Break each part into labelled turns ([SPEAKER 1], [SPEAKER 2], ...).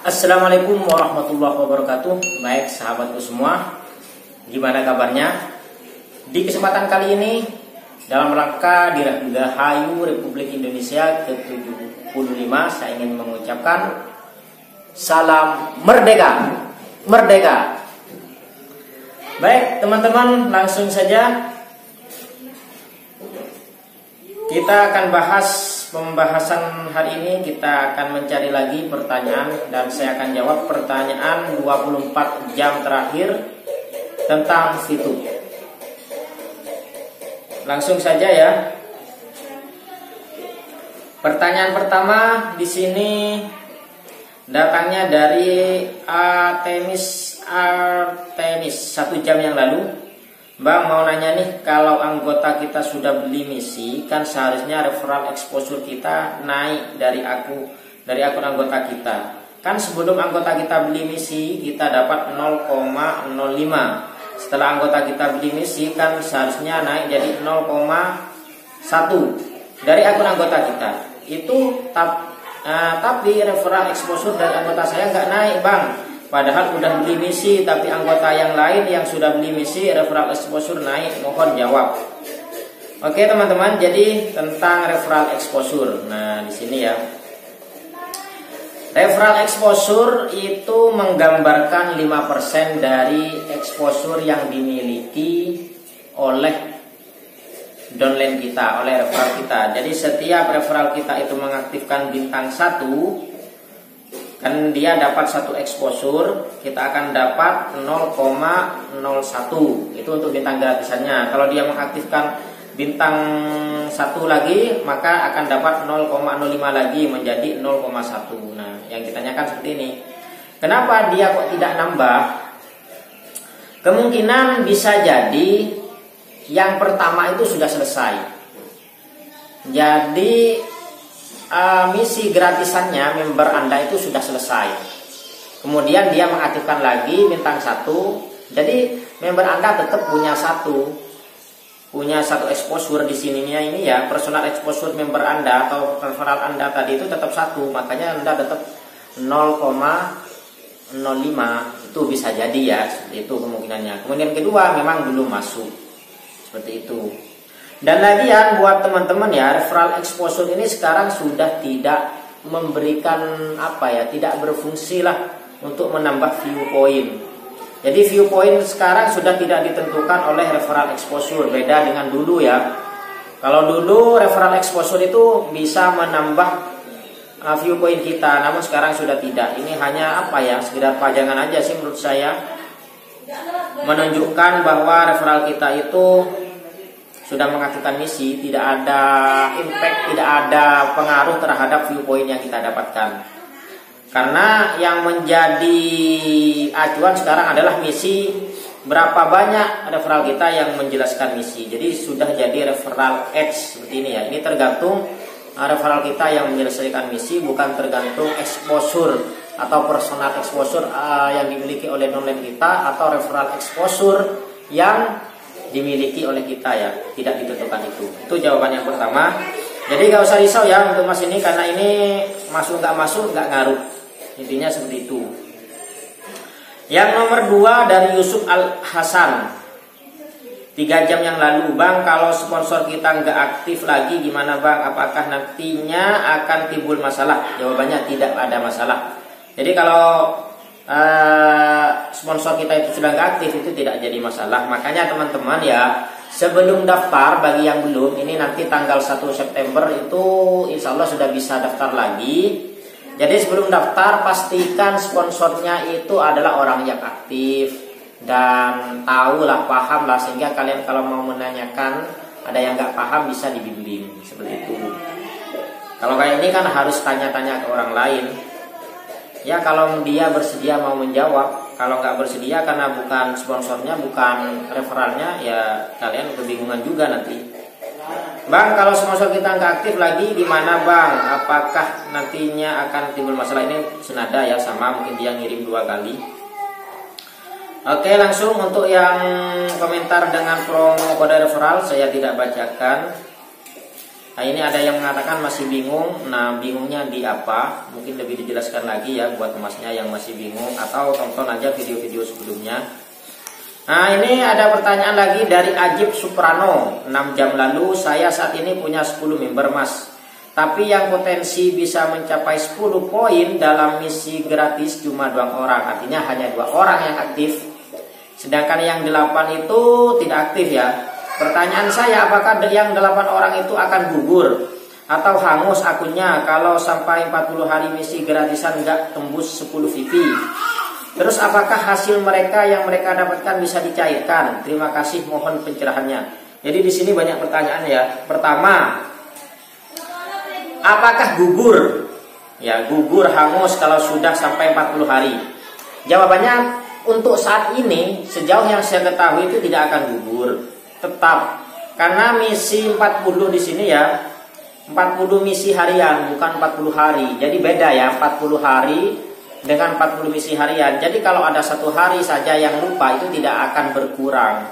[SPEAKER 1] Assalamualaikum warahmatullahi wabarakatuh. Baik sahabatku semua, gimana kabarnya? Di kesempatan kali ini, dalam rangka Dirgahayu Republik Indonesia ke-75, saya ingin mengucapkan salam merdeka. Merdeka. Baik teman-teman, langsung saja kita akan bahas pembahasan hari ini. Kita akan mencari lagi pertanyaan dan saya akan jawab pertanyaan 24 jam terakhir tentang VTube. Langsung saja ya. Pertanyaan pertama di sini datangnya dari Artemis 1 jam yang lalu. Bang, mau nanya nih, kalau anggota kita sudah beli misi, kan seharusnya referral exposure kita naik dari akun anggota kita. Kan sebelum anggota kita beli misi, kita dapat 0,05. Setelah anggota kita beli misi, kan seharusnya naik jadi 0,1 dari akun anggota kita. Itu tapi referral exposure dari anggota saya nggak naik, Bang. Padahal udah beli misi, tapi anggota yang lain yang sudah beli misi referral exposure naik. Mohon jawab. Oke teman-teman, jadi tentang referral exposure. Nah di sini ya, referral exposure itu menggambarkan 5% dari exposure yang dimiliki oleh downline kita, oleh referral kita. Jadi setiap referral kita itu mengaktifkan bintang 1, kan dia dapat 1 exposure, kita akan dapat 0,01. Itu untuk bintang gratisannya. Kalau dia mengaktifkan bintang 1 lagi, maka akan dapat 0,05 lagi menjadi 0,1. Nah, yang ditanyakan seperti ini. Kenapa dia kok tidak nambah? Kemungkinan bisa jadi yang pertama itu sudah selesai. Jadi misi gratisannya member Anda itu sudah selesai. Kemudian dia mengaktifkan lagi bintang 1. Jadi member Anda tetap punya satu exposure di sininya ini ya, personal exposure member Anda atau referral Anda tadi itu tetap 1, makanya Anda tetap 0,05. Itu bisa jadi ya, seperti itu kemungkinannya. Kemudian kedua memang belum masuk. Seperti itu. Dan lagian buat teman-teman ya, referral exposure ini sekarang sudah tidak memberikan tidak berfungsi lah untuk menambah view point. Jadi view point sekarang sudah tidak ditentukan oleh referral exposure, beda dengan dulu ya. Kalau dulu referral exposure itu bisa menambah view point kita, namun sekarang sudah tidak. Ini hanya sekedar pajangan aja sih menurut saya, menunjukkan bahwa referral kita itu sudah mengaktifkan misi, tidak ada impact, tidak ada pengaruh terhadap viewpoint yang kita dapatkan. Karena yang menjadi acuan sekarang adalah misi, berapa banyak referral kita yang menjelaskan misi. Jadi sudah jadi referral edge seperti ini ya. Ini tergantung referral kita yang menyelesaikan misi, bukan tergantung exposure atau personal exposure yang dimiliki oleh downline kita atau referral exposure yang dimiliki oleh kita ya, tidak ditentukan itu. Itu jawaban yang pertama. Jadi gak usah risau ya untuk mas ini, karena ini masuk nggak ngaruh. Intinya seperti itu. Yang nomor 2 dari Yusuf Al Hasan, 3 jam yang lalu, Bang, kalau sponsor kita nggak aktif lagi gimana Bang? Apakah nantinya akan timbul masalah? Jawabannya tidak ada masalah. Jadi kalau sponsor kita itu sudah nggak aktif, itu tidak jadi masalah. Makanya teman-teman ya, sebelum daftar, bagi yang belum, ini nanti tanggal 1 September itu insya Allah sudah bisa daftar lagi. Jadi sebelum daftar pastikan sponsornya itu adalah orang yang aktif dan tahu lah, paham lah, sehingga kalian kalau mau menanyakan ada yang nggak paham bisa dibimbing seperti itu. Kalau kayak ini kan harus tanya-tanya ke orang lain. Ya kalau dia bersedia mau menjawab, kalau nggak bersedia karena bukan sponsornya, bukan referralnya, ya kalian kebingungan juga nanti. Bang, kalau sponsor kita nggak aktif lagi gimana Bang? Apakah nantinya akan timbul masalah? Ini senada ya, sama, mungkin dia ngirim 2 kali. Oke, langsung untuk yang komentar dengan promo kode referral saya tidak bacakan. Nah, ini ada yang mengatakan masih bingung. Nah, bingungnya di apa? Mungkin lebih dijelaskan lagi ya buat masnya yang masih bingung, atau tonton aja video-video sebelumnya. Nah, ini ada pertanyaan lagi dari Ajib Suprano. 6 jam lalu, saya saat ini punya 10 member mas, tapi yang potensi bisa mencapai 10 poin dalam misi gratis cuma 2 orang. Artinya hanya 2 orang yang aktif, sedangkan yang 8 itu tidak aktif ya. Pertanyaan saya, apakah yang 8 orang itu akan gugur atau hangus akunnya kalau sampai 40 hari misi gratisan nggak tembus 10 VP? Terus apakah hasil mereka yang mereka dapatkan bisa dicairkan? Terima kasih, mohon pencerahannya. Jadi di sini banyak pertanyaan ya. Pertama, apakah gugur? Ya, gugur hangus kalau sudah sampai 40 hari. Jawabannya untuk saat ini sejauh yang saya ketahui itu tidak akan gugur. Tetap, karena misi 40 di sini ya, 40 misi harian bukan 40 hari. Jadi beda ya, 40 hari dengan 40 misi harian. Jadi kalau ada 1 hari saja yang lupa itu tidak akan berkurang.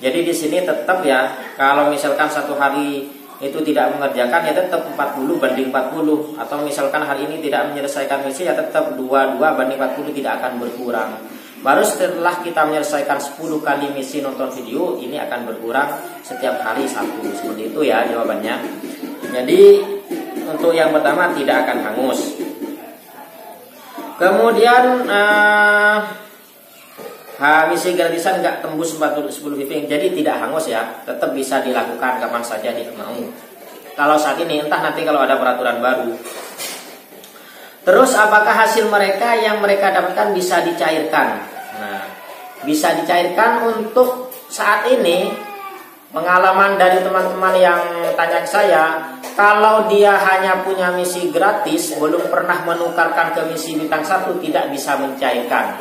[SPEAKER 1] Jadi di sini tetap ya, kalau misalkan 1 hari itu tidak mengerjakan ya tetap 40 banding 40, atau misalkan hari ini tidak menyelesaikan misi ya tetap 22 banding 40, tidak akan berkurang. Baru setelah kita menyelesaikan 10 kali misi nonton video, ini akan berkurang setiap hari 1. Seperti itu ya jawabannya. Jadi untuk yang pertama tidak akan hangus. Kemudian misi gratisan nggak tembus 10 VP, jadi tidak hangus ya. Tetap bisa dilakukan kapan saja dia mau. Kalau saat ini, entah nanti kalau ada peraturan baru. Terus apakah hasil mereka yang mereka dapatkan bisa dicairkan? Nah, bisa dicairkan untuk saat ini. Pengalaman dari teman-teman yang tanya ke saya, kalau dia hanya punya misi gratis, belum pernah menukarkan ke misi bintang 1, tidak bisa mencairkan.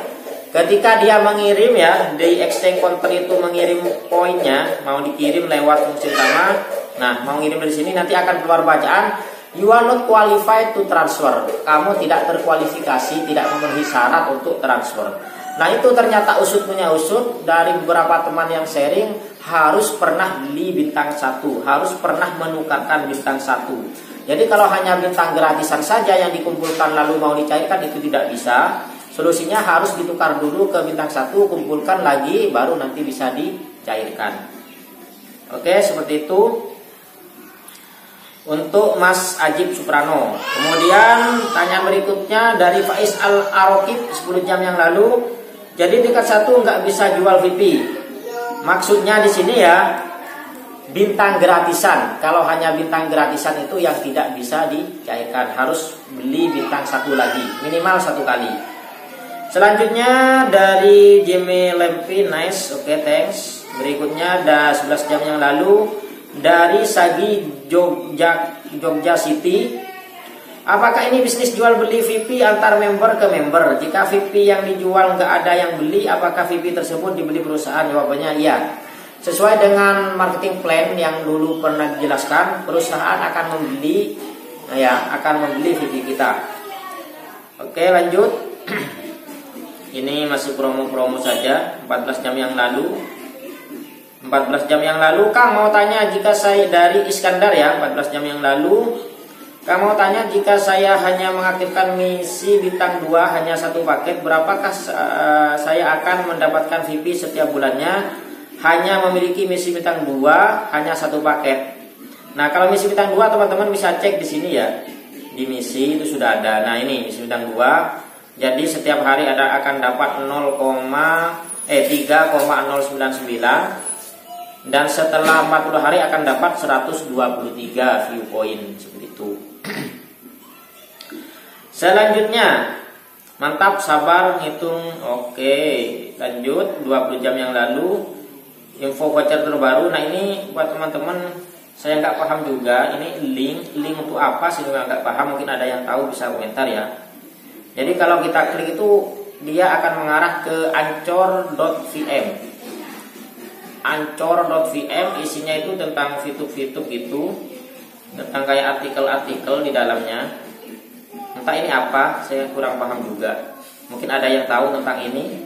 [SPEAKER 1] Ketika dia mengirim ya, di exchange counter itu mengirim poinnya, mau dikirim lewat fungsi utama. Nah, mau ngirim dari sini nanti akan keluar bacaan, you are not qualified to transfer. Kamu tidak terkualifikasi, tidak memenuhi syarat untuk transfer. Nah, itu ternyata usut punya usut dari beberapa teman yang sharing, harus pernah beli bintang 1, harus pernah menukarkan bintang 1. Jadi kalau hanya bintang gratisan saja yang dikumpulkan lalu mau dicairkan itu tidak bisa. Solusinya harus ditukar dulu ke bintang 1, kumpulkan lagi, baru nanti bisa dicairkan. Oke, seperti itu untuk Mas Ajib Suprano. Kemudian tanya berikutnya dari Faiz Al-Arokib 10 jam yang lalu. Jadi tingkat 1 nggak bisa jual VIP. Maksudnya di sini ya bintang gratisan. Kalau hanya bintang gratisan itu yang tidak bisa dicairkan, harus beli bintang 1 lagi, minimal 1 kali. Selanjutnya dari Jimmy Lempi, nice, oke, thanks. Berikutnya ada 11 jam yang lalu dari Sagi Jogja City. Apakah ini bisnis jual beli VIP antar member ke member? Jika VIP yang dijual nggak ada yang beli, apakah VIP tersebut dibeli perusahaan? Jawabannya iya. Sesuai dengan marketing plan yang dulu pernah dijelaskan, perusahaan akan membeli VIP kita. Oke, lanjut. Ini masih promo-promo saja. 14 jam yang lalu. 14 jam yang lalu Kang mau tanya, jika saya dari Iskandar ya, 14 jam yang lalu Kang mau tanya, jika saya hanya mengaktifkan misi bintang 2 hanya 1 paket, berapakah saya akan mendapatkan VIP setiap bulannya? Hanya memiliki misi bintang 2 hanya 1 paket. Nah, kalau misi bintang 2 teman-teman bisa cek di sini ya. Di misi itu sudah ada. Nah, ini misi bintang 2. Jadi setiap hari akan dapat 3,099 dan setelah 40 hari akan dapat 123 view point seperti itu. Selanjutnya, mantap, sabar ngitung. Oke, lanjut 20 jam yang lalu info voucher terbaru. Nah, ini buat teman-teman saya nggak paham juga. Ini link untuk apa sih, nggak paham. Mungkin ada yang tahu bisa komentar ya. Jadi kalau kita klik itu dia akan mengarah ke ancor.vm. Ancor.vm isinya itu tentang VTube gitu, tentang kayak artikel-artikel di dalamnya. Entah ini apa, saya kurang paham juga. Mungkin ada yang tahu tentang ini.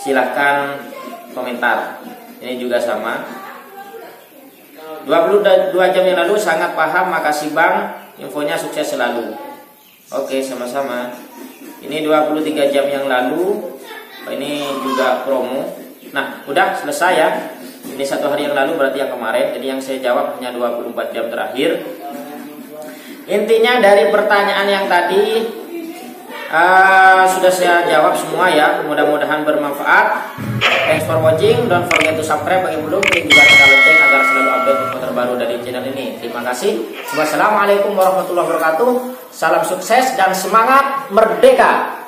[SPEAKER 1] Silahkan komentar. Ini juga sama. 22 jam yang lalu sangat paham, makasih Bang, infonya sukses selalu. Oke, sama-sama. Ini 23 jam yang lalu, ini juga promo. Nah, udah selesai ya. Ini 1 hari yang lalu, berarti yang kemarin. Jadi yang saya jawab hanya 24 jam terakhir. Intinya dari pertanyaan yang tadi sudah saya jawab semua ya. Mudah-mudahan bermanfaat. Thanks for watching. Don't forget to subscribe bagi belum, klik juga tanda lonceng agar selalu update info terbaru dari channel ini. Terima kasih. Wassalamualaikum warahmatullahi wabarakatuh. Salam sukses dan semangat merdeka.